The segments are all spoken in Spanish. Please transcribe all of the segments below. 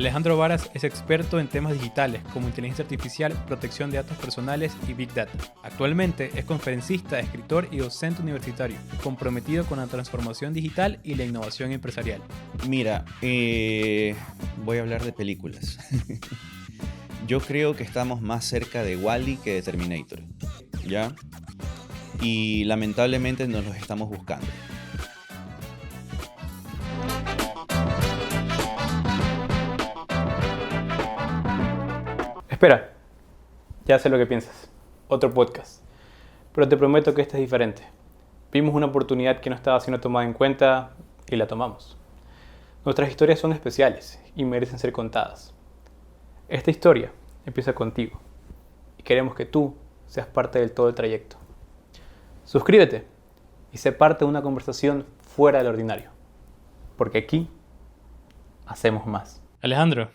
Alejandro Varas es experto en temas digitales como inteligencia artificial, protección de datos personales y Big Data. Actualmente es conferencista, escritor y docente universitario, comprometido con la transformación digital y la innovación empresarial. Mira, voy a hablar de películas. Yo creo que estamos más cerca de Wall-E que de Terminator, ¿ya? Y lamentablemente nos los estamos buscando. Espera, ya sé lo que piensas. Otro podcast. Pero te prometo que este es diferente. Vimos una oportunidad que no estaba siendo tomada en cuenta y la tomamos. Nuestras historias son especiales y merecen ser contadas. Esta historia empieza contigo y queremos que tú seas parte del todo el trayecto. Suscríbete y sé parte de una conversación fuera del ordinario, porque aquí hacemos más. Alejandro,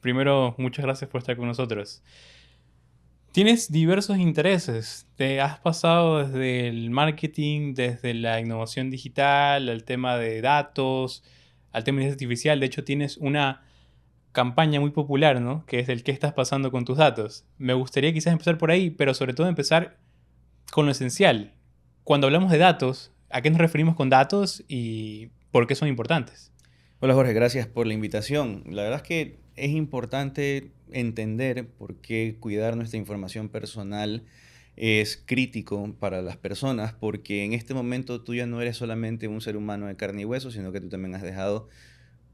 primero, muchas gracias por estar con nosotros. Tienes diversos intereses. Te has pasado desde el marketing, desde la innovación digital, al tema de datos, al tema de inteligencia artificial. De hecho, tienes una campaña muy popular, ¿no? Que es el qué estás pasando con tus datos. Me gustaría quizás empezar por ahí, pero sobre todo empezar con lo esencial. Cuando hablamos de datos, ¿a qué nos referimos con datos y por qué son importantes? Hola Jorge, gracias por la invitación. La verdad es que es importante entender por qué cuidar nuestra información personal es crítico para las personas, porque en este momento tú ya no eres solamente un ser humano de carne y hueso, sino que tú también has dejado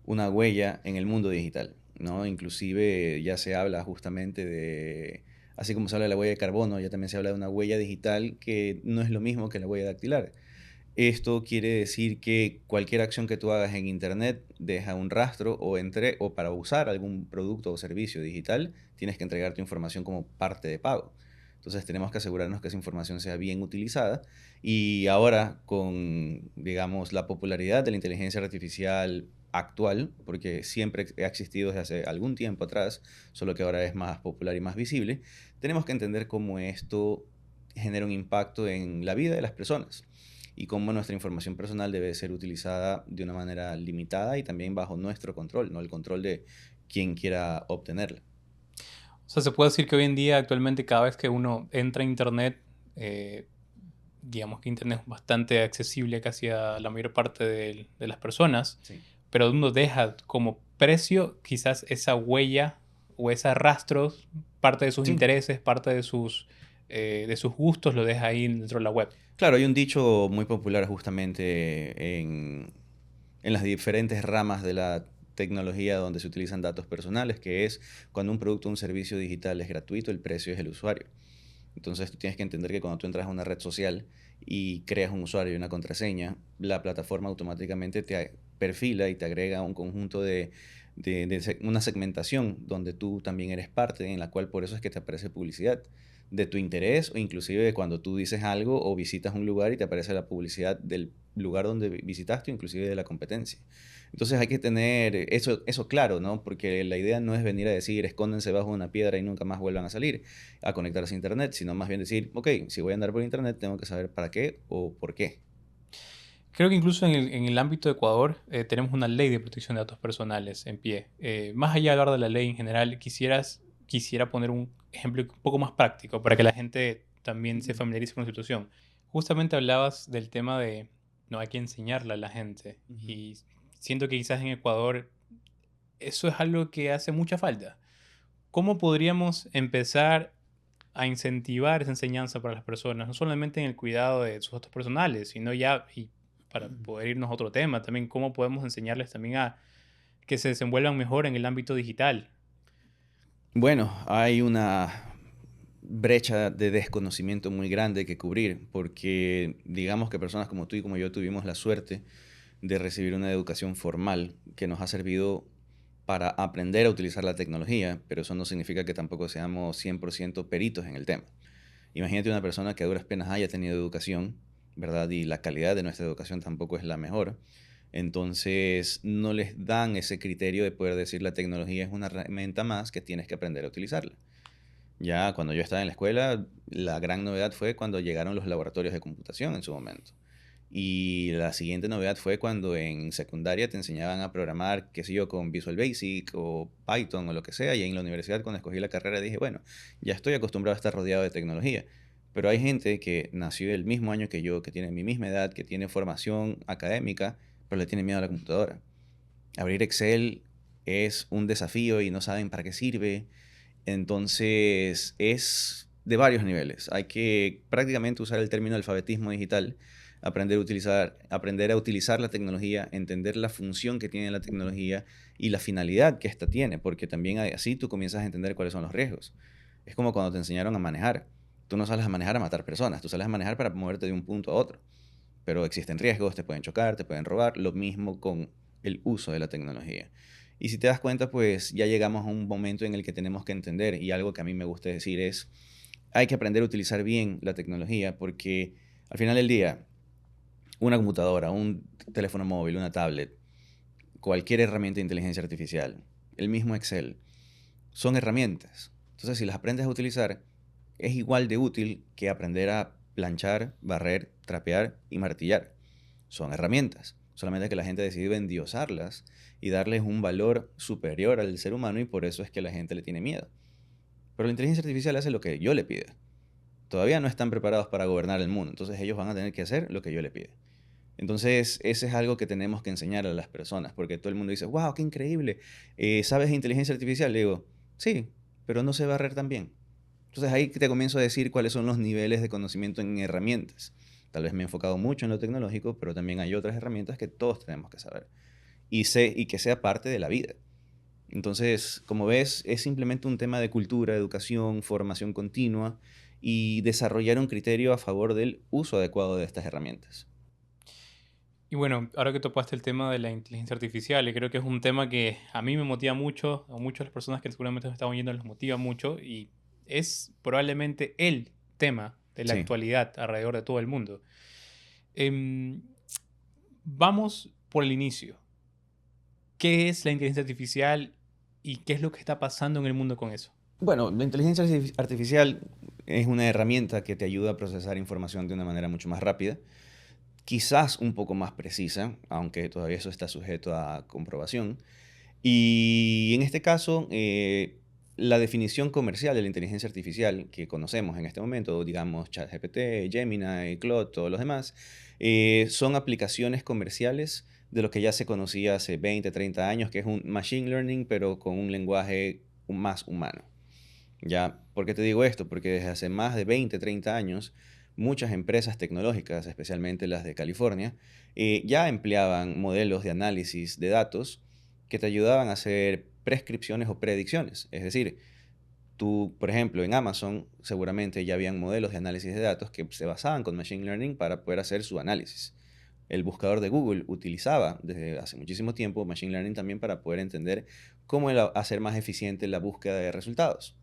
una huella en el mundo digital, ¿no? Inclusive ya se habla justamente de, así como se habla de la huella de carbono, ya también se habla de una huella digital que no es lo mismo que la huella dactilar. Esto quiere decir que cualquier acción que tú hagas en Internet deja un rastro o para usar algún producto o servicio digital, tienes que entregar tu información como parte de pago. Entonces tenemos que asegurarnos que esa información sea bien utilizada y ahora con, digamos, la popularidad de la inteligencia artificial actual, porque siempre ha existido desde hace algún tiempo atrás, solo que ahora es más popular y más visible, tenemos que entender cómo esto genera un impacto en la vida de las personas y cómo nuestra información personal debe ser utilizada de una manera limitada y también bajo nuestro control, no el control de quien quiera obtenerla. O sea, se puede decir que hoy en día, actualmente, cada vez que uno entra a Internet, eh, digamos que Internet es bastante accesible casi a la mayor parte de las personas, Sí. pero uno deja como precio quizás esa huella o esos rastros, parte de sus Sí. intereses, parte de sus gustos, lo deja ahí dentro de la web. Claro, hay un dicho muy popular justamente en las diferentes ramas de la tecnología donde se utilizan datos personales, que es cuando un producto o un servicio digital es gratuito, el precio es el usuario. Entonces tú tienes que entender que cuando tú entras a una red social y creas un usuario y una contraseña, la plataforma automáticamente te perfila y te agrega un conjunto de una segmentación donde tú también eres parte, en la cual por eso es que te aparece publicidad de tu interés o inclusive de cuando tú dices algo o visitas un lugar y te aparece la publicidad del lugar donde visitaste, inclusive de la competencia. Entonces hay que tener eso claro, ¿no? Porque la idea no es venir a decir escóndense bajo una piedra y nunca más vuelvan a salir a conectarse a Internet, sino más bien decir, ok, si voy a andar por Internet tengo que saber para qué o por qué. Creo que incluso en el ámbito de Ecuador tenemos una ley de protección de datos personales en pie. Más allá de hablar de la ley en general, quisiera poner un ejemplo un poco más práctico para que la gente también se familiarice con la situación. Justamente hablabas del tema de no hay que enseñarle a la gente Ujú. y siento que quizás en Ecuador eso es algo que hace mucha falta. ¿Cómo podríamos empezar a incentivar esa enseñanza para las personas? No solamente en el cuidado de sus datos personales, sino ya, y para poder irnos a otro tema, también cómo podemos enseñarles también a que se desenvuelvan mejor en el ámbito digital. Bueno, hay una brecha de desconocimiento muy grande que cubrir, porque digamos que personas como tú y como yo tuvimos la suerte de recibir una educación formal que nos ha servido para aprender a utilizar la tecnología, pero eso no significa que tampoco seamos 100% peritos en el tema. Imagínate una persona que a duras penas haya tenido educación, ¿verdad? Y la calidad de nuestra educación tampoco es la mejor. Entonces, no les dan ese criterio de poder decir la tecnología es una herramienta más que tienes que aprender a utilizarla. Ya cuando yo estaba en la escuela, la gran novedad fue cuando llegaron los laboratorios de computación en su momento. Y la siguiente novedad fue cuando en secundaria te enseñaban a programar, qué sé yo, con Visual Basic o Python o lo que sea. Y en la universidad, cuando escogí la carrera, dije, bueno, ya estoy acostumbrado a estar rodeado de tecnología. Pero hay gente que nació el mismo año que yo, que tiene mi misma edad, que tiene formación académica, pero le tiene miedo a la computadora. Abrir Excel es un desafío y no saben para qué sirve. Entonces, es de varios niveles. Hay que prácticamente usar el término alfabetismo digital, aprender a utilizar la tecnología, entender la función que tiene la tecnología y la finalidad que ésta tiene, porque también así tú comienzas a entender cuáles son los riesgos. Es como cuando te enseñaron a manejar. Tú no sales a manejar a matar personas, tú sales a manejar para moverte de un punto a otro. Pero existen riesgos, te pueden chocar, te pueden robar, lo mismo con el uso de la tecnología. Y si te das cuenta, pues ya llegamos a un momento en el que tenemos que entender, y algo que a mí me gusta decir es, hay que aprender a utilizar bien la tecnología porque al final del día, una computadora, un teléfono móvil, una tablet, cualquier herramienta de inteligencia artificial, el mismo Excel, son herramientas. Entonces, si las aprendes a utilizar, es igual de útil que aprender a planchar, barrer, trapear y martillar. Son herramientas, solamente que la gente decidió endiosarlas y darles un valor superior al ser humano y por eso es que la gente le tiene miedo. Pero la inteligencia artificial hace lo que yo le pida. Todavía no están preparados para gobernar el mundo, entonces ellos van a tener que hacer lo que yo le pida. Entonces, ese es algo que tenemos que enseñar a las personas, porque todo el mundo dice, wow, qué increíble, ¿sabes de inteligencia artificial? Le digo, sí, pero no sé barrer tan bien. Entonces ahí te comienzo a decir cuáles son los niveles de conocimiento en herramientas. Tal vez me he enfocado mucho en lo tecnológico, pero también hay otras herramientas que todos tenemos que saber y que sea parte de la vida. Entonces, como ves, es simplemente un tema de cultura, educación, formación continua y desarrollar un criterio a favor del uso adecuado de estas herramientas. Y bueno, ahora que topaste el tema de la inteligencia artificial, y creo que es un tema que a mí me motiva mucho, a muchas de las personas que seguramente me están oyendo les motiva mucho, y es probablemente el tema de la Sí. actualidad alrededor de todo el mundo. Em, Vamos por el inicio. ¿Qué es la inteligencia artificial y qué es lo que está pasando en el mundo con eso? Bueno, la inteligencia artificial es una herramienta que te ayuda a procesar información de una manera mucho más rápida, quizás un poco más precisa, aunque todavía eso está sujeto a comprobación. Y en este caso, la definición comercial de la inteligencia artificial que conocemos en este momento, digamos ChatGPT, Gemini, Claude, todos los demás, son aplicaciones comerciales de lo que ya se conocía hace 20, 30 años, que es un machine learning, pero con un lenguaje más humano. ¿Ya? ¿Por qué te digo esto? Porque desde hace más de 20, 30 años, muchas empresas tecnológicas, especialmente las de California, ya empleaban modelos de análisis de datos que te ayudaban a hacer prescripciones o predicciones. Es decir, tú, por ejemplo, en Amazon seguramente ya habían modelos de análisis de datos que se basaban con Machine Learning para poder hacer su análisis. El buscador de Google utilizaba desde hace muchísimo tiempo Machine Learning también para poder entender cómo hacer más eficiente la búsqueda de resultados.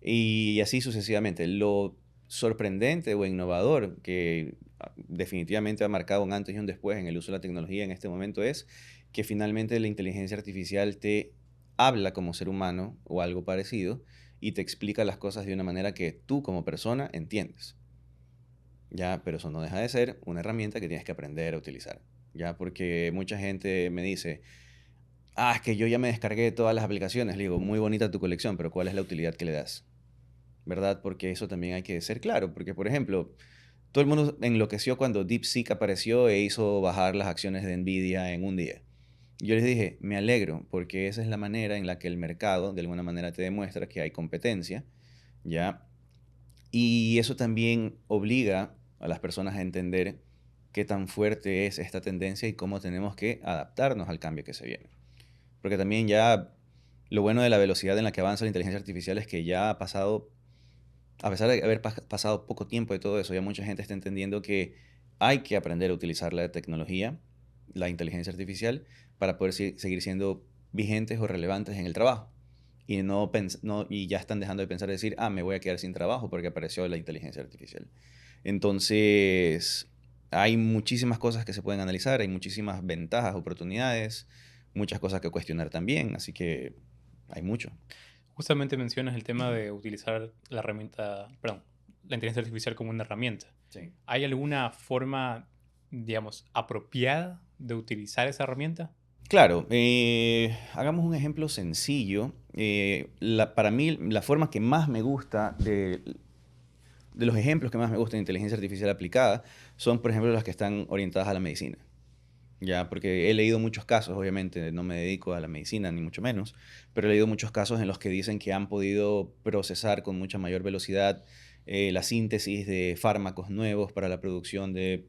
Y así sucesivamente. Lo sorprendente o innovador que definitivamente ha marcado un antes y un después en el uso de la tecnología en este momento es que finalmente la inteligencia artificial te habla como ser humano o algo parecido y te explica las cosas de una manera que tú como persona entiendes. Ya, pero eso no deja de ser una herramienta que tienes que aprender a utilizar. Ya, porque mucha gente me dice, es que yo ya me descargué todas las aplicaciones. Le digo, muy bonita tu colección, pero ¿cuál es la utilidad que le das? ¿Verdad? Porque eso también hay que ser claro, porque por ejemplo, todo el mundo enloqueció cuando DeepSeek apareció e hizo bajar las acciones de Nvidia en un día. Yo les dije, me alegro, porque esa es la manera en la que el mercado de alguna manera te demuestra que hay competencia, ¿ya? Y eso también obliga a las personas a entender qué tan fuerte es esta tendencia y cómo tenemos que adaptarnos al cambio que se viene. Porque también ya lo bueno de la velocidad en la que avanza la inteligencia artificial es que ya ha pasado, a pesar de haber pasado poco tiempo de todo eso, ya mucha gente está entendiendo que hay que aprender a utilizar la tecnología, la inteligencia artificial, para poder seguir siendo vigentes o relevantes en el trabajo. Y, y ya están dejando de pensar decir, me voy a quedar sin trabajo porque apareció la inteligencia artificial. Entonces, hay muchísimas cosas que se pueden analizar, hay muchísimas ventajas, oportunidades, muchas cosas que cuestionar también, así que hay mucho. Justamente mencionas el tema de utilizar la herramienta, perdón, la inteligencia artificial como una herramienta. Sí. ¿Hay alguna forma digamos, apropiada de utilizar esa herramienta? Claro, hagamos un ejemplo sencillo. Para mí, la forma que más me gusta de los ejemplos que más me gustan de inteligencia artificial aplicada son, por ejemplo, las que están orientadas a la medicina. Ya, porque he leído muchos casos, obviamente, no me dedico a la medicina, ni mucho menos, pero he leído muchos casos en los que dicen que han podido procesar con mucha mayor velocidad la síntesis de fármacos nuevos para la producción de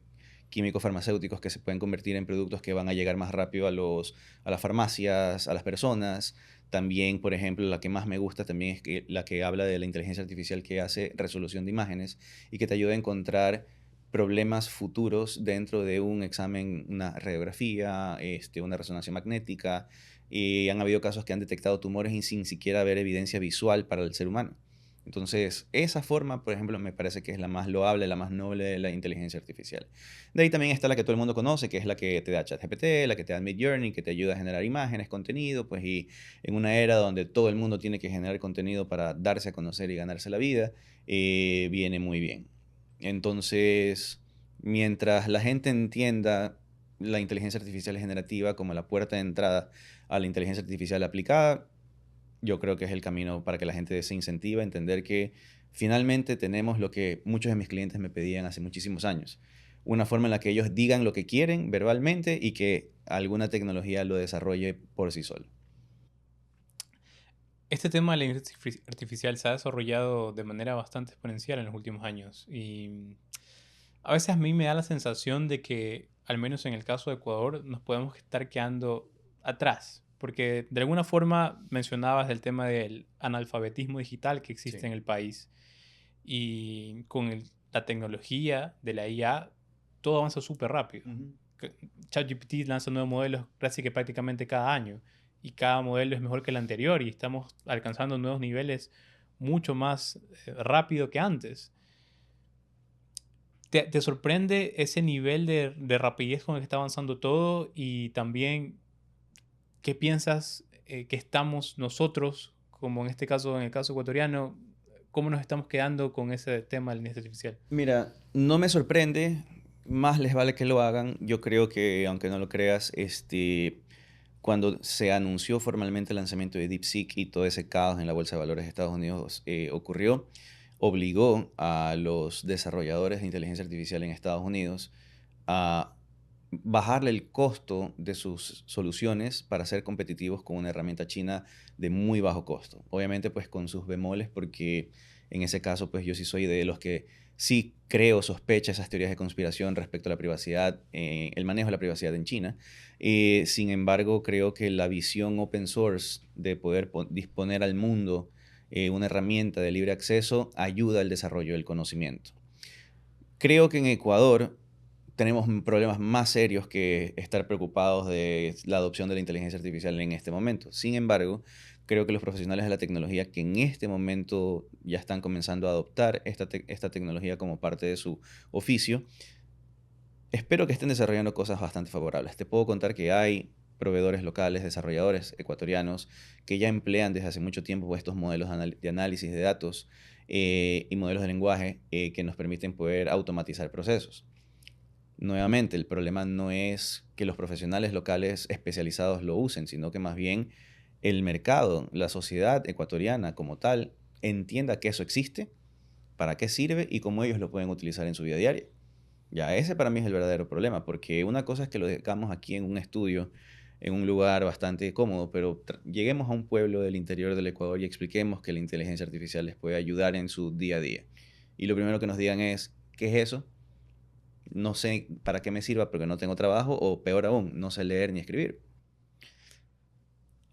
químicos farmacéuticos que se pueden convertir en productos que van a llegar más rápido a las farmacias, a las personas. También, por ejemplo, la que más me gusta también es la que habla de la inteligencia artificial que hace resolución de imágenes y que te ayuda a encontrar problemas futuros dentro de un examen, una radiografía, una resonancia magnética, y han habido casos que han detectado tumores y sin siquiera haber evidencia visual para el ser humano. Entonces, esa forma, por ejemplo, me parece que es la más loable, la más noble de la inteligencia artificial. De ahí también está la que todo el mundo conoce, que es la que te da ChatGPT, la que te da Midjourney, que te ayuda a generar imágenes, contenido, pues y en una era donde todo el mundo tiene que generar contenido para darse a conocer y ganarse la vida, viene muy bien. Entonces, mientras la gente entienda la inteligencia artificial generativa como la puerta de entrada a la inteligencia artificial aplicada, yo creo que es el camino para que la gente se incentive a entender que finalmente tenemos lo que muchos de mis clientes me pedían hace muchísimos años. Una forma en la que ellos digan lo que quieren verbalmente y que alguna tecnología lo desarrolle por sí solo. Este tema de la inteligencia artificial se ha desarrollado de manera bastante exponencial en los últimos años y a veces a mí me da la sensación de que, al menos en el caso de Ecuador, nos podemos estar quedando atrás, porque de alguna forma mencionabas el tema del analfabetismo digital que existe Sí. en el país y con la tecnología de la IA todo avanza súper rápido. Ujú. ChatGPT lanza nuevos modelos casi que prácticamente cada año y cada modelo es mejor que el anterior y estamos alcanzando nuevos niveles mucho más rápido que antes. ¿Te sorprende ese nivel de rapidez con el que está avanzando todo? Y también, ¿qué piensas que estamos nosotros, como en este caso, en el caso ecuatoriano, cómo nos estamos quedando con ese tema de la inteligencia artificial? Mira, no me sorprende, más les vale que lo hagan. Yo creo que, aunque no lo creas, cuando se anunció formalmente el lanzamiento de DeepSeek y todo ese caos en la Bolsa de Valores de Estados Unidos ocurrió, obligó a los desarrolladores de inteligencia artificial en Estados Unidos a bajarle el costo de sus soluciones para ser competitivos con una herramienta china de muy bajo costo. Obviamente, pues con sus bemoles, porque en ese caso, pues yo sí soy de los que sí creo, sospecha esas teorías de conspiración respecto a la privacidad, el manejo de la privacidad en China. Sin embargo, creo que la visión open source de poder disponer al mundo una herramienta de libre acceso ayuda al desarrollo del conocimiento. Creo que en Ecuador tenemos problemas más serios que estar preocupados de la adopción de la inteligencia artificial en este momento. Sin embargo, creo que los profesionales de la tecnología que en este momento ya están comenzando a adoptar esta tecnología como parte de su oficio, espero que estén desarrollando cosas bastante favorables. Te puedo contar que hay proveedores locales, desarrolladores ecuatorianos que ya emplean desde hace mucho tiempo estos modelos de análisis de datos y modelos de lenguaje que nos permiten poder automatizar procesos. Nuevamente, el problema no es que los profesionales locales especializados lo usen, sino que más bien el mercado, la sociedad ecuatoriana como tal, entienda que eso existe, para qué sirve y cómo ellos lo pueden utilizar en su vida diaria. Ya, ese para mí es el verdadero problema, porque una cosa es que lo dejamos aquí en un estudio, en un lugar bastante cómodo, pero lleguemos a un pueblo del interior del Ecuador y expliquemos que la inteligencia artificial les puede ayudar en su día a día. Y lo primero que nos digan es, ¿qué es eso? No sé para qué me sirva porque no tengo trabajo, o peor aún, no sé leer ni escribir.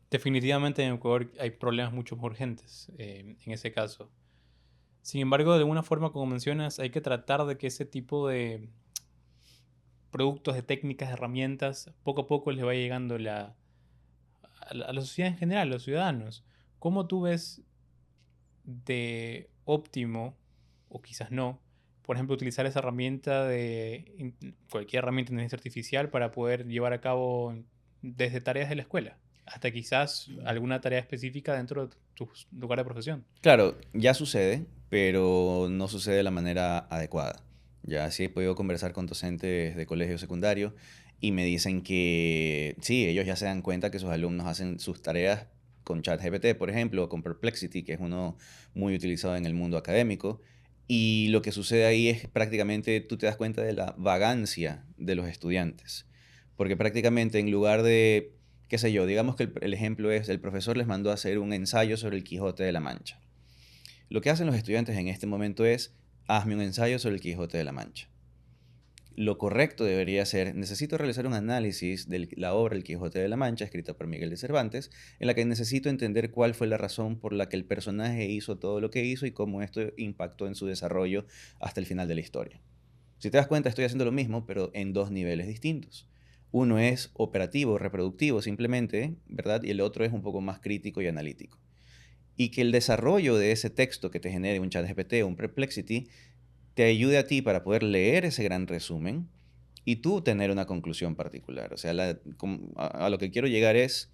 Definitivamente en Ecuador hay problemas mucho más urgentes en ese caso. Sin embargo, de alguna forma, como mencionas, hay que tratar de que ese tipo de productos, de técnicas, de herramientas, poco a poco les vaya llegando a la sociedad en general, a los ciudadanos. ¿Cómo tú ves de óptimo, o quizás no, por ejemplo, utilizar esa herramienta cualquier herramienta de inteligencia artificial para poder llevar a cabo desde tareas de la escuela hasta quizás alguna tarea específica dentro de tu lugar de profesión? Claro, ya sucede, pero no sucede de la manera adecuada. Ya sí he podido conversar con docentes de colegio secundario y me dicen que sí, ellos ya se dan cuenta que sus alumnos hacen sus tareas con ChatGPT, por ejemplo, o con Perplexity, que es uno muy utilizado en el mundo académico. Y lo que sucede ahí es prácticamente tú te das cuenta de la vagancia de los estudiantes. Porque prácticamente en lugar de, qué sé yo, digamos que el ejemplo es, el profesor les mandó a hacer un ensayo sobre el Quijote de la Mancha. Lo que hacen los estudiantes en este momento es, hazme un ensayo sobre el Quijote de la Mancha. Lo correcto debería ser, necesito realizar un análisis de la obra El Quijote de la Mancha, escrita por Miguel de Cervantes, en la que necesito entender cuál fue la razón por la que el personaje hizo todo lo que hizo y cómo esto impactó en su desarrollo hasta el final de la historia. Si te das cuenta, estoy haciendo lo mismo, pero en dos niveles distintos. Uno es operativo, reproductivo simplemente, ¿verdad? Y el otro es un poco más crítico y analítico. Y que el desarrollo de ese texto que te genere un ChatGPT o un Perplexity te ayude a ti para poder leer ese gran resumen y tú tener una conclusión particular. O sea, a lo que quiero llegar es,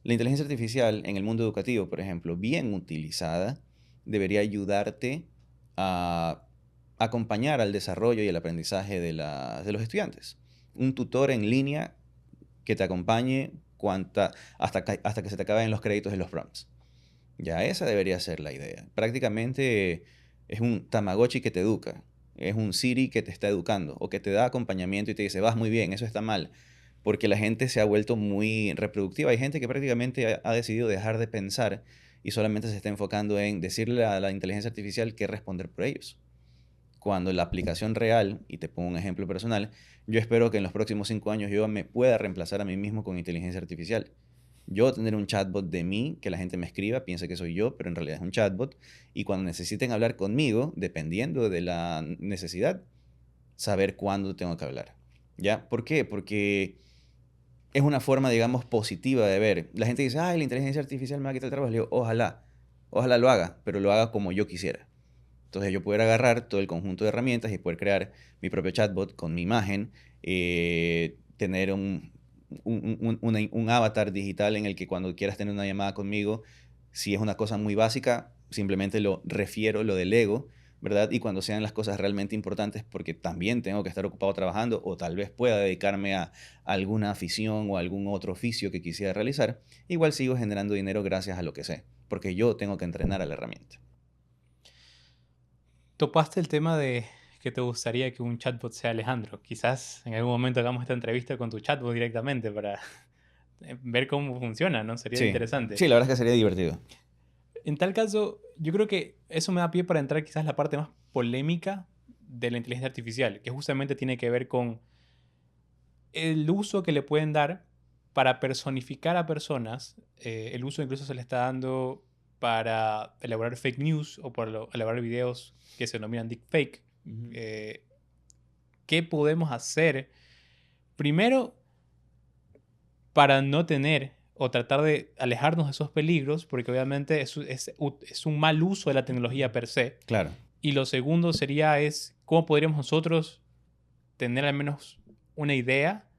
la inteligencia artificial en el mundo educativo, por ejemplo, bien utilizada, debería ayudarte a acompañar al desarrollo y el aprendizaje de los estudiantes. Un tutor en línea que te acompañe hasta que se te acaben los créditos en los prompts. Ya esa debería ser la idea. Prácticamente es un Tamagotchi que te educa, es un Siri que te está educando o que te da acompañamiento y te dice, vas muy bien, eso está mal, porque la gente se ha vuelto muy reproductiva. Hay gente que prácticamente ha decidido dejar de pensar y solamente se está enfocando en decirle a la inteligencia artificial qué responder por ellos. Cuando la aplicación real, y te pongo un ejemplo personal, yo espero que en los próximos 5 años yo me pueda reemplazar a mí mismo con inteligencia artificial. Yo tener un chatbot de mí, que la gente me escriba, piense que soy yo, pero en realidad es un chatbot. Y cuando necesiten hablar conmigo, dependiendo de la necesidad, saber cuándo tengo que hablar. ¿Ya? ¿Por qué? Porque es una forma, digamos, positiva de ver. La gente dice, ay, la inteligencia artificial me va a quitar el trabajo. Le digo, ojalá lo haga, pero lo haga como yo quisiera. Entonces yo poder agarrar todo el conjunto de herramientas y poder crear mi propio chatbot con mi imagen, tener un avatar digital en el que cuando quieras tener una llamada conmigo, si es una cosa muy básica, simplemente lo refiero, lo delego, ¿verdad? Y cuando sean las cosas realmente importantes, porque también tengo que estar ocupado trabajando o tal vez pueda dedicarme a alguna afición o algún otro oficio que quisiera realizar, igual sigo generando dinero gracias a lo que sé, porque yo tengo que entrenar a la herramienta. Topaste el tema de que te gustaría que un chatbot sea Alejandro. Quizás en algún momento hagamos esta entrevista con tu chatbot directamente para ver cómo funciona, ¿no? Sería Sí, interesante. sí, la verdad es que sería divertido. En tal caso, yo creo que eso me da pie para entrar quizás en la parte más polémica de la inteligencia artificial, que justamente tiene que ver con el uso que le pueden dar para personificar a personas. El uso incluso se le está dando para elaborar fake news o para elaborar videos que se denominan deepfake. Ujú. Eh, ¿Qué podemos hacer? Primero, para no tener o tratar de alejarnos de esos peligros, porque obviamente es un mal uso de la tecnología per se. Claro. Y lo segundo sería es cómo podríamos nosotros tener al menos una idea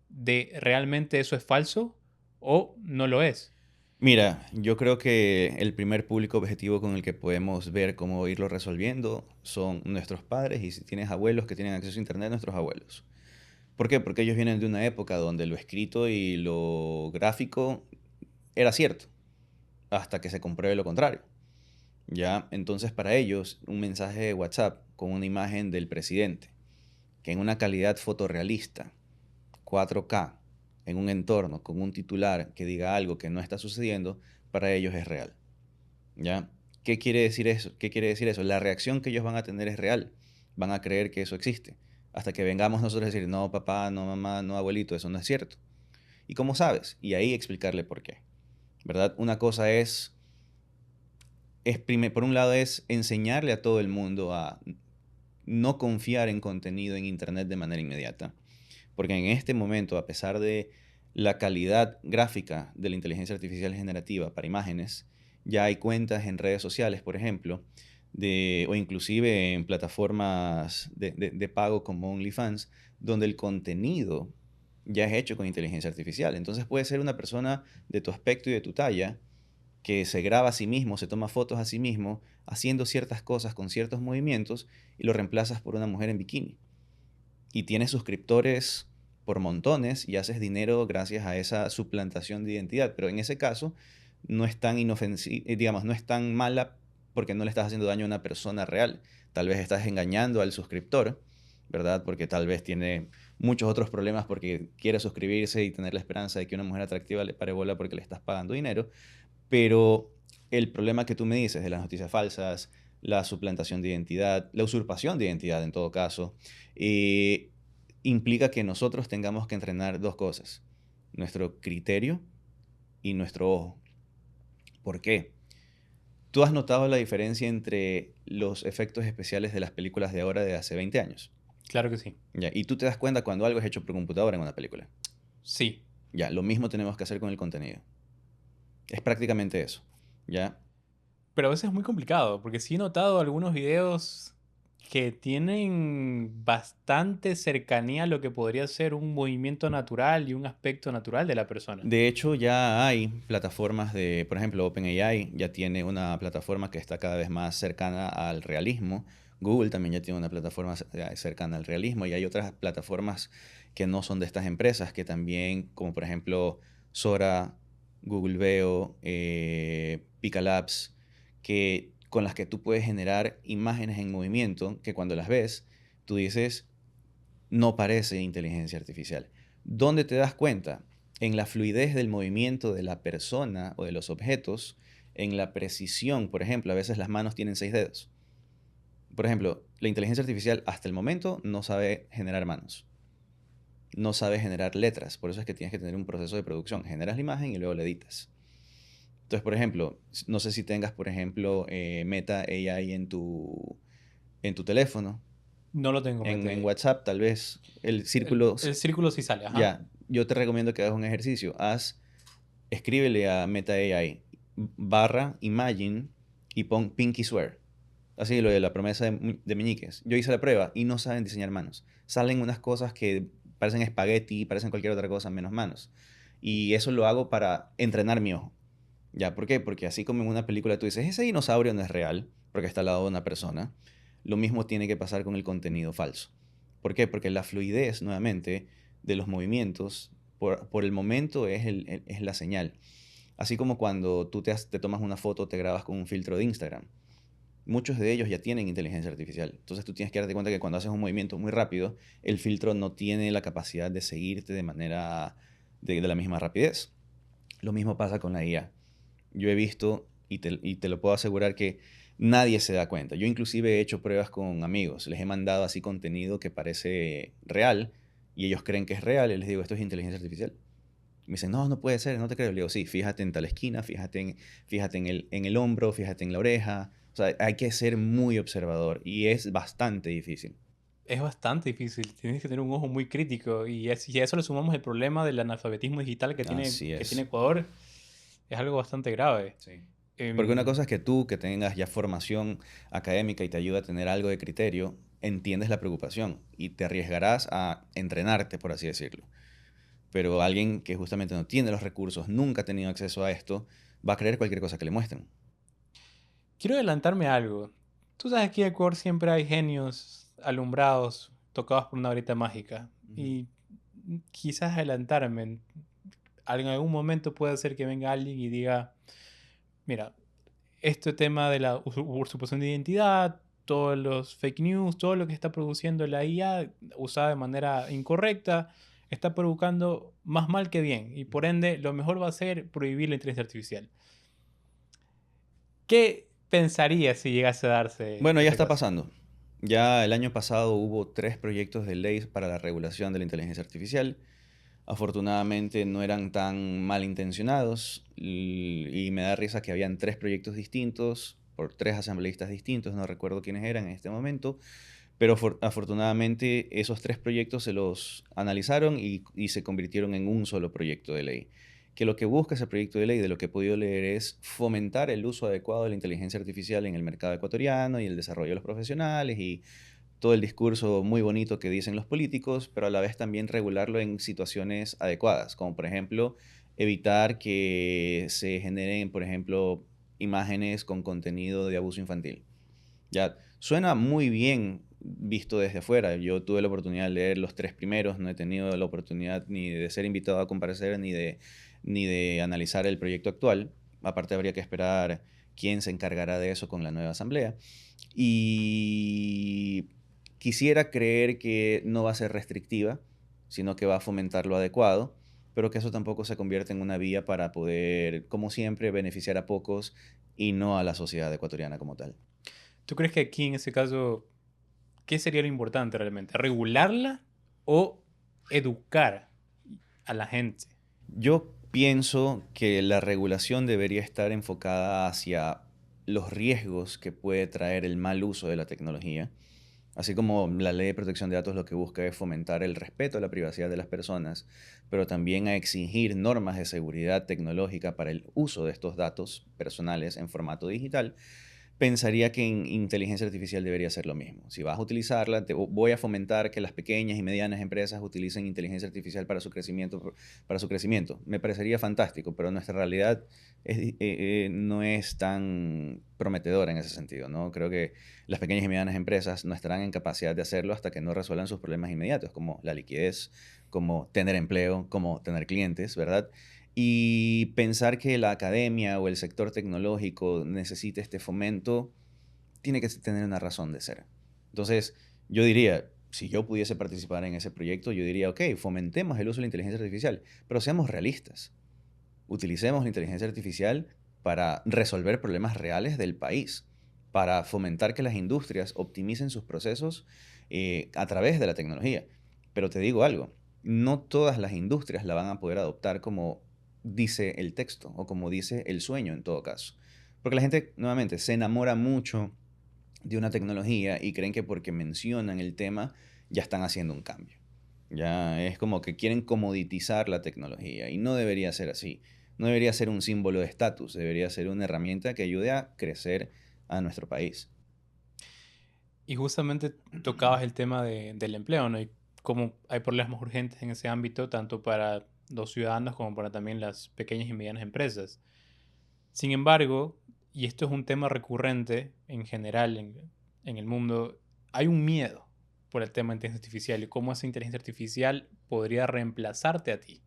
de realmente eso es falso o no lo es. Mira, yo creo que el primer público objetivo con el que podemos ver cómo irlo resolviendo son nuestros padres y si tienes abuelos que tienen acceso a Internet, nuestros abuelos. ¿Por qué? Porque ellos vienen de una época donde lo escrito y lo gráfico era cierto, hasta que se compruebe lo contrario. ¿Ya? Entonces para ellos un mensaje de WhatsApp con una imagen del presidente, que en una calidad fotorrealista, 4K, en un entorno con un titular que diga algo que no está sucediendo, para ellos es real. ¿Ya? ¿Qué quiere decir eso? ¿Qué quiere decir eso? La reacción que ellos van a tener es real. Van a creer que eso existe. Hasta que vengamos nosotros a decir, no, papá, no, mamá, no, abuelito, eso no es cierto. ¿Y cómo sabes? Y ahí explicarle por qué. ¿Verdad? Una cosa por un lado es enseñarle a todo el mundo a no confiar en contenido en Internet de manera inmediata. Porque en este momento, a pesar de la calidad gráfica de la inteligencia artificial generativa para imágenes, ya hay cuentas en redes sociales, por ejemplo, o inclusive en plataformas de pago como OnlyFans, donde el contenido ya es hecho con inteligencia artificial. Entonces puede ser una persona de tu aspecto y de tu talla que se graba a sí mismo, se toma fotos a sí mismo, haciendo ciertas cosas con ciertos movimientos y lo reemplazas por una mujer en bikini. Y tienes suscriptores por montones y haces dinero gracias a esa suplantación de identidad. Pero en ese caso no es tan inofensiva, digamos, no es tan mala porque no le estás haciendo daño a una persona real. Tal vez estás engañando al suscriptor, ¿verdad? Porque tal vez tiene muchos otros problemas porque quiere suscribirse y tener la esperanza de que una mujer atractiva le pare bola porque le estás pagando dinero. Pero el problema que tú me dices de las noticias falsas, la suplantación de identidad, la usurpación de identidad en todo caso, eh, implica que nosotros tengamos que entrenar dos cosas, nuestro criterio y nuestro ojo. ¿Por qué? ¿Tú has notado la diferencia entre los efectos especiales de las películas de ahora de hace 20 años? Claro que sí. Ya, y tú te das cuenta cuando algo es hecho por computadora en una película. Sí. Ya, lo mismo tenemos que hacer con el contenido. Es prácticamente eso. ¿Ya? Pero a veces es muy complicado, porque sí he notado algunos videos que tienen bastante cercanía a lo que podría ser un movimiento natural y un aspecto natural de la persona. De hecho, ya hay plataformas de, por ejemplo, OpenAI ya tiene una plataforma que está cada vez más cercana al realismo. Google también ya tiene una plataforma cercana al realismo y hay otras plataformas que no son de estas empresas que también, como por ejemplo Sora, Google Veo, Picalabs, que, con las que tú puedes generar imágenes en movimiento que cuando las ves, tú dices, no parece inteligencia artificial. ¿Dónde te das cuenta? En la fluidez del movimiento de la persona o de los objetos, en la precisión, por ejemplo, a veces las manos tienen 6 dedos. Por ejemplo, la inteligencia artificial hasta el momento no sabe generar manos, no sabe generar letras, por eso es que tienes que tener un proceso de producción. Generas la imagen y luego la editas. Entonces, por ejemplo, no sé si tengas, por ejemplo, Meta AI en tu teléfono, No lo tengo en mete. WhatsApp, tal vez el El, círculo. el círculo sí sale, ajá. Ya, yo te recomiendo que hagas un ejercicio. Escríbele a Meta AI barra Imagine y pon Pinky Swear. Así lo de la promesa de meñiques. Yo hice la prueba y no saben diseñar manos. Salen unas cosas que parecen espagueti, parecen cualquier otra cosa menos manos. Y eso lo hago para entrenar mi ojo. ¿Ya? ¿Por qué? Porque así como en una película tú dices, ese dinosaurio no es real, porque está al lado de una persona, lo mismo tiene que pasar con el contenido falso. ¿Por qué? Porque la fluidez, nuevamente, de los movimientos, por el momento es la señal. Así como cuando tú te tomas una foto, te grabas con un filtro de Instagram. Muchos de ellos ya tienen inteligencia artificial. Entonces tú tienes que darte cuenta que cuando haces un movimiento muy rápido, el filtro no tiene la capacidad de seguirte de manera de la misma rapidez. Lo mismo pasa con la IA. Yo he visto y te lo puedo asegurar que nadie se da cuenta. Yo inclusive he hecho pruebas con amigos. Les he mandado así contenido que parece real y ellos creen que es real y les digo, esto es inteligencia artificial. Me dicen, no, no puede ser, no te creo. Le digo, sí, fíjate en tal esquina, fíjate en el hombro, fíjate en la oreja. O sea, hay que ser muy observador y es bastante difícil. Es bastante difícil, tienes que tener un ojo muy crítico y a eso le sumamos el problema del analfabetismo digital Así que tiene es. Ecuador, es algo bastante grave. Sí. Porque una Em, cosa es que tú, que tengas ya formación académica y te ayuda a tener algo de criterio, entiendes la preocupación y te arriesgarás a entrenarte, por así decirlo. Pero alguien que justamente no tiene los recursos, nunca ha tenido acceso a esto, va a creer cualquier cosa que le muestren. Quiero adelantarme a algo. Tú sabes que en Ecuador siempre hay genios alumbrados, tocados por una varita mágica. Ujú. Y quizás adelantarme. En algún momento puede ser que venga alguien y diga, mira, este tema de la usurpación de identidad, todos los fake news, todo lo que está produciendo la IA usada de manera incorrecta, está provocando más mal que bien. Y por ende, lo mejor va a ser prohibir la inteligencia artificial. ¿Qué pensarías si llegase a darse Bueno, ya ese está caso? pasando. Ya el año pasado hubo 3 proyectos de ley para la regulación de la inteligencia artificial. Afortunadamente no eran tan malintencionados y me da risa que habían 3 proyectos distintos por 3 asambleístas distintos, no recuerdo quiénes eran en este momento, pero afortunadamente esos 3 proyectos se los analizaron y se convirtieron en un solo proyecto de ley. Que lo que busca ese proyecto de ley, de lo que he podido leer, es fomentar el uso adecuado de la inteligencia artificial en el mercado ecuatoriano y el desarrollo de los profesionales y todo el discurso muy bonito que dicen los políticos, pero a la vez también regularlo en situaciones adecuadas, como por ejemplo evitar que se generen, por ejemplo, imágenes con contenido de abuso infantil. Ya, suena muy bien visto desde afuera. Yo tuve la oportunidad de leer los tres primeros, no he tenido la oportunidad ni de ser invitado a comparecer ni de analizar el proyecto actual. Aparte habría que esperar quién se encargará de eso con la nueva asamblea. Y quisiera creer que no va a ser restrictiva, sino que va a fomentar lo adecuado, pero que eso tampoco se convierta en una vía para poder, como siempre, beneficiar a pocos y no a la sociedad ecuatoriana como tal. ¿Tú crees que aquí en ese caso, qué sería lo importante realmente? ¿Regularla o educar a la gente? Yo pienso que la regulación debería estar enfocada hacia los riesgos que puede traer el mal uso de la tecnología. Así como la ley de protección de datos lo que busca es fomentar el respeto a la privacidad de las personas, pero también a exigir normas de seguridad tecnológica para el uso de estos datos personales en formato digital, pensaría que en inteligencia artificial debería ser lo mismo. Si vas a utilizarla, voy a fomentar que las pequeñas y medianas empresas utilicen inteligencia artificial para su crecimiento. Me parecería fantástico, pero nuestra realidad no es tan prometedora en ese sentido, ¿no? Creo que las pequeñas y medianas empresas no estarán en capacidad de hacerlo hasta que no resuelvan sus problemas inmediatos, como la liquidez, como tener empleo, como tener clientes, ¿verdad? Y pensar que la academia o el sector tecnológico necesite este fomento, tiene que tener una razón de ser. Entonces, yo diría, si yo pudiese participar en ese proyecto, yo diría, ok, fomentemos el uso de la inteligencia artificial, pero seamos realistas. Utilicemos la inteligencia artificial para resolver problemas reales del país, para fomentar que las industrias optimicen sus procesos a través de la tecnología. Pero te digo algo, no todas las industrias la van a poder adoptar como dice el texto o como dice el sueño en todo caso. Porque la gente, nuevamente, se enamora mucho de una tecnología y creen que porque mencionan el tema ya están haciendo un cambio. Ya es como que quieren comoditizar la tecnología y no debería ser así. No debería ser un símbolo de estatus, debería ser una herramienta que ayude a crecer a nuestro país. Y justamente tocabas el tema del empleo, ¿no? Y cómo hay problemas urgentes en ese ámbito, tanto para los ciudadanos como para también las pequeñas y medianas empresas. Sin embargo, y esto es un tema recurrente en general en el mundo, hay un miedo por el tema de inteligencia artificial y cómo esa inteligencia artificial podría reemplazarte a ti.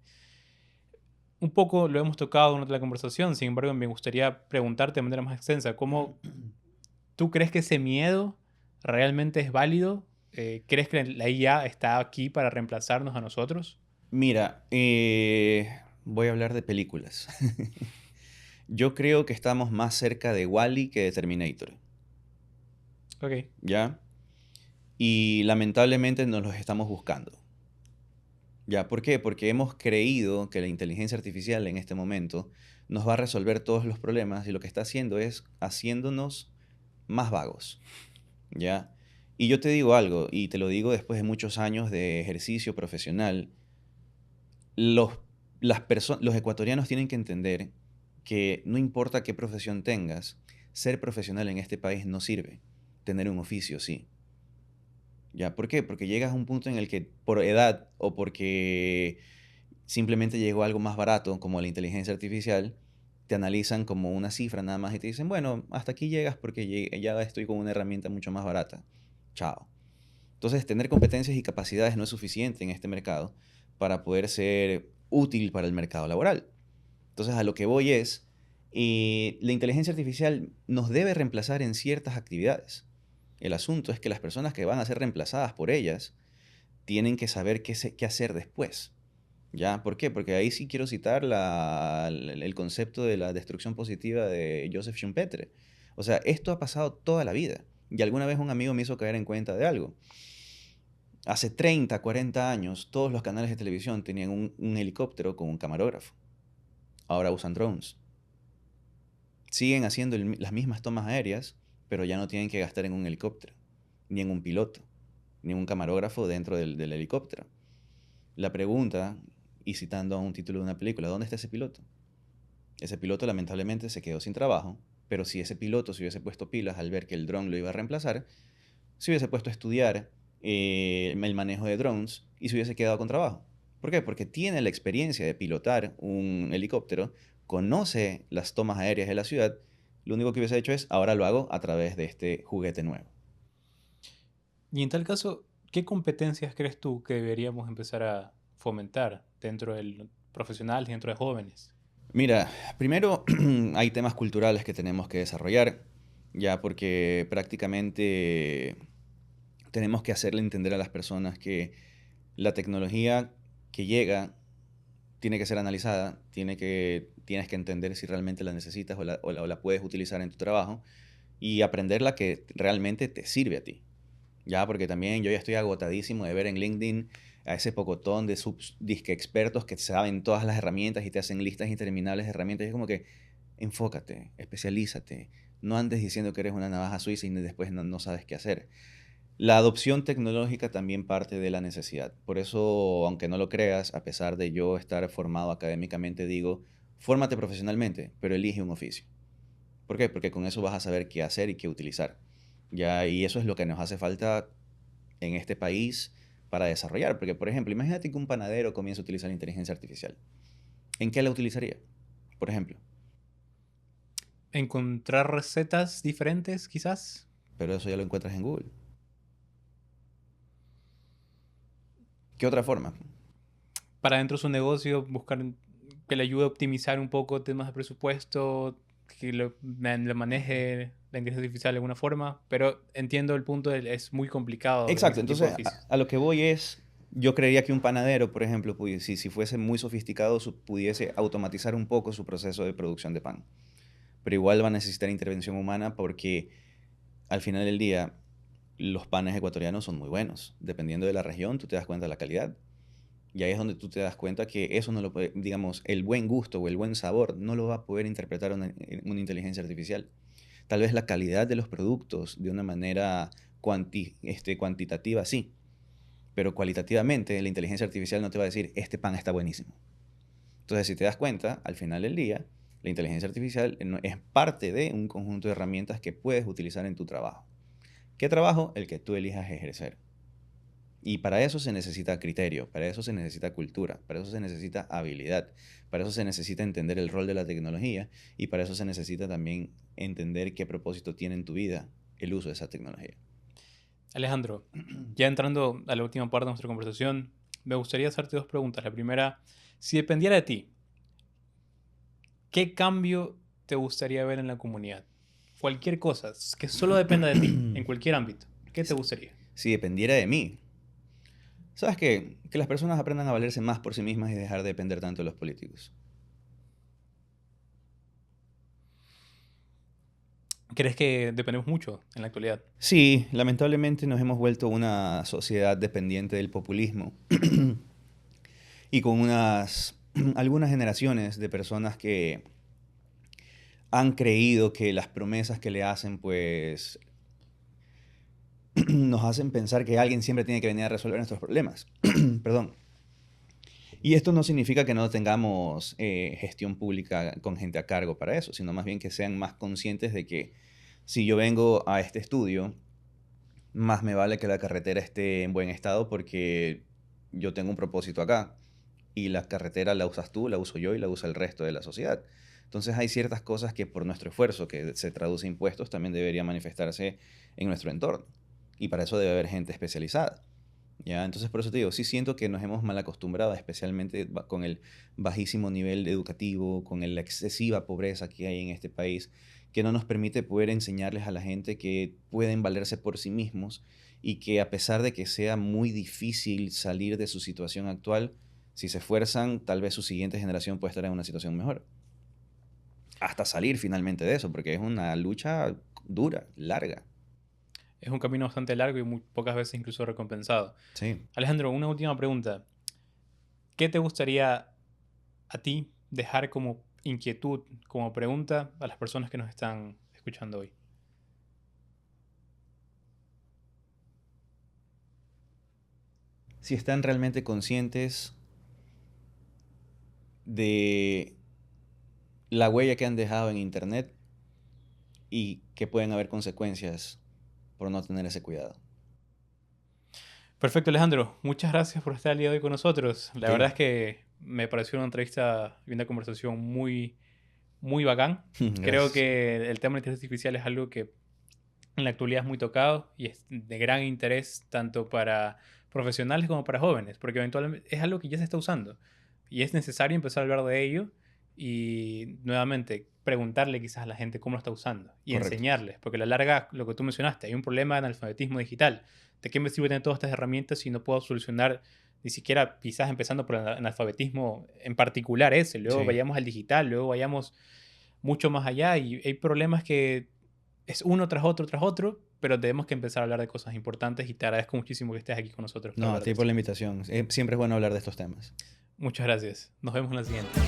Un poco lo hemos tocado en otra conversación, sin embargo, me gustaría preguntarte de manera más extensa, ¿cómo tú crees que ese miedo realmente es válido? ¿Crees que la IA está aquí para reemplazarnos a nosotros? Mira, voy a hablar de películas. Yo creo que estamos más cerca de Wall-E que de Terminator, Ok. ¿ya? Y lamentablemente nos los estamos buscando. ¿Ya? ¿Por qué? Porque hemos creído que la inteligencia artificial en este momento nos va a resolver todos los problemas y lo que está haciendo es haciéndonos más vagos, ¿ya? Y yo te digo algo, y te lo digo después de muchos años de ejercicio profesional, los, los ecuatorianos tienen que entender que no importa qué profesión tengas, ser profesional en este país no sirve. Tener un oficio, sí. ¿Ya? ¿Por qué? Porque llegas a un punto en el que por edad o porque simplemente llegó algo más barato, como la inteligencia artificial, te analizan como una cifra nada más y te dicen, bueno, hasta aquí llegas porque ya estoy con una herramienta mucho más barata. Chao. Entonces, tener competencias y capacidades no es suficiente en este mercado para poder ser útil para el mercado laboral. Entonces, a lo que voy es, la inteligencia artificial nos debe reemplazar en ciertas actividades. El asunto es que las personas que van a ser reemplazadas por ellas tienen que saber qué hacer después. ¿Ya? ¿Por qué? Porque ahí sí quiero citar el concepto de la destrucción positiva de Joseph Schumpeter. O sea, esto ha pasado toda la vida. Y alguna vez un amigo me hizo caer en cuenta de algo. Hace 30, 40 años, todos los canales de televisión tenían un helicóptero con un camarógrafo. Ahora usan drones. Siguen haciendo las mismas tomas aéreas, pero ya no tienen que gastar en un helicóptero, ni en un piloto, ni en un camarógrafo dentro del helicóptero. La pregunta, y citando a un título de una película, ¿dónde está ese piloto? Ese piloto lamentablemente se quedó sin trabajo, pero si ese piloto se hubiese puesto pilas al ver que el dron lo iba a reemplazar, se hubiese puesto a estudiar el manejo de drones y se hubiese quedado con trabajo. ¿Por qué? Porque tiene la experiencia de pilotar un helicóptero, conoce las tomas aéreas de la ciudad. Lo único que hubiese hecho es, ahora lo hago a través de este juguete nuevo. Y en tal caso, ¿qué competencias crees tú que deberíamos empezar a fomentar dentro del profesional, dentro de jóvenes? Mira, primero hay temas culturales que tenemos que desarrollar, ya porque prácticamente tenemos que hacerle entender a las personas que la tecnología que llega tiene que ser analizada, tienes que entender si realmente la necesitas o la puedes utilizar en tu trabajo y aprender la que realmente te sirve a ti. Ya, porque también yo ya estoy agotadísimo de ver en LinkedIn a ese pocotón de disque expertos que saben todas las herramientas y te hacen listas interminables de herramientas. Y es como que enfócate, especialízate. No andes diciendo que eres una navaja suiza y después no sabes qué hacer. La adopción tecnológica también parte de la necesidad. Por eso, aunque no lo creas, a pesar de yo estar formado académicamente, digo, fórmate profesionalmente, pero elige un oficio. ¿Por qué? Porque con eso vas a saber qué hacer y qué utilizar. Ya, y eso es lo que nos hace falta en este país para desarrollar. Porque, por ejemplo, imagínate que un panadero comienza a utilizar la inteligencia artificial. ¿En qué la utilizaría? Por ejemplo. ¿Encontrar recetas diferentes, quizás? Pero eso ya lo encuentras en Google. ¿Qué otra forma? Para dentro de su negocio, buscar que le ayude a optimizar un poco temas de presupuesto, que le maneje la inteligencia artificial de alguna forma, pero entiendo el punto, es muy complicado en Exacto. este tipo de Entonces, oficios. a lo que voy es, yo creería que un panadero, por ejemplo, si fuese muy sofisticado, pudiese automatizar un poco su proceso de producción de pan. Pero igual va a necesitar intervención humana porque al final del día los panes ecuatorianos son muy buenos. Dependiendo de la región, tú te das cuenta de la calidad. Y ahí es donde tú te das cuenta que eso no lo puede, digamos, el buen gusto o el buen sabor no lo va a poder interpretar una inteligencia artificial. Tal vez la calidad de los productos de una manera cuantitativa, sí, pero cualitativamente la inteligencia artificial no te va a decir, este pan está buenísimo. Entonces, si te das cuenta, al final del día, la inteligencia artificial es parte de un conjunto de herramientas que puedes utilizar en tu trabajo. ¿Qué trabajo? El que tú elijas ejercer. Y para eso se necesita criterio, para eso se necesita cultura, para eso se necesita habilidad, para eso se necesita entender el rol de la tecnología y para eso se necesita también entender qué propósito tiene en tu vida el uso de esa tecnología. Alejandro, ya entrando a la última parte de nuestra conversación, me gustaría hacerte dos preguntas. La primera, si dependiera de ti, ¿qué cambio te gustaría ver en la comunidad? Cualquier cosa, que solo dependa de ti, en cualquier ámbito. ¿Qué te Si, gustaría? si dependiera de mí, ¿sabes qué? Que las personas aprendan a valerse más por sí mismas y dejar de depender tanto de los políticos. ¿Crees que dependemos mucho en la actualidad? Sí, lamentablemente nos hemos vuelto una sociedad dependiente del populismo y con algunas generaciones de personas que han creído que las promesas que le hacen, pues, nos hacen pensar que alguien siempre tiene que venir a resolver nuestros problemas. Perdón. Y esto no significa que no tengamos gestión pública con gente a cargo para eso, sino más bien que sean más conscientes de que si yo vengo a este estudio, más me vale que la carretera esté en buen estado porque yo tengo un propósito acá y la carretera la usas tú, la uso yo y la usa el resto de la sociedad. Entonces hay ciertas cosas que por nuestro esfuerzo, que se traduce en impuestos, también debería manifestarse en nuestro entorno. Y para eso debe haber gente especializada. ¿Ya? Entonces por eso te digo, sí siento que nos hemos mal acostumbrado, especialmente con el bajísimo nivel educativo, con la excesiva pobreza que hay en este país, que no nos permite poder enseñarles a la gente que pueden valerse por sí mismos y que a pesar de que sea muy difícil salir de su situación actual, si se esfuerzan, tal vez su siguiente generación puede estar en una situación mejor. Hasta salir finalmente de eso, porque es una lucha dura, larga. Es un camino bastante largo y muy pocas veces incluso recompensado. Sí. Alejandro, una última pregunta. ¿Qué te gustaría a ti dejar como inquietud, como pregunta a las personas que nos están escuchando hoy? Si están realmente conscientes de la huella que han dejado en Internet y que pueden haber consecuencias por no tener ese cuidado. Perfecto, Alejandro. Muchas gracias por estar el día de hoy con nosotros. La verdad es que me pareció una entrevista y una conversación muy, muy bacán. Creo Gracias. que el tema de la inteligencia artificial es algo que en la actualidad es muy tocado y es de gran interés tanto para profesionales como para jóvenes, porque eventualmente es algo que ya se está usando y es necesario empezar a hablar de ello y nuevamente preguntarle quizás a la gente cómo lo está usando y Correcto. enseñarles, porque a la larga, lo que tú mencionaste, hay un problema en analfabetismo digital. ¿De qué me sirve tener todas estas herramientas si no puedo solucionar ni siquiera quizás empezando por el analfabetismo en particular ese? Luego Sí. vayamos al digital, luego vayamos mucho más allá y hay problemas que es uno tras otro, pero tenemos que empezar a hablar de cosas importantes y te agradezco muchísimo que estés aquí con nosotros para No, a hablar de ti por esto. la invitación. Siempre es bueno hablar de estos temas. Muchas gracias. Nos vemos en la siguiente.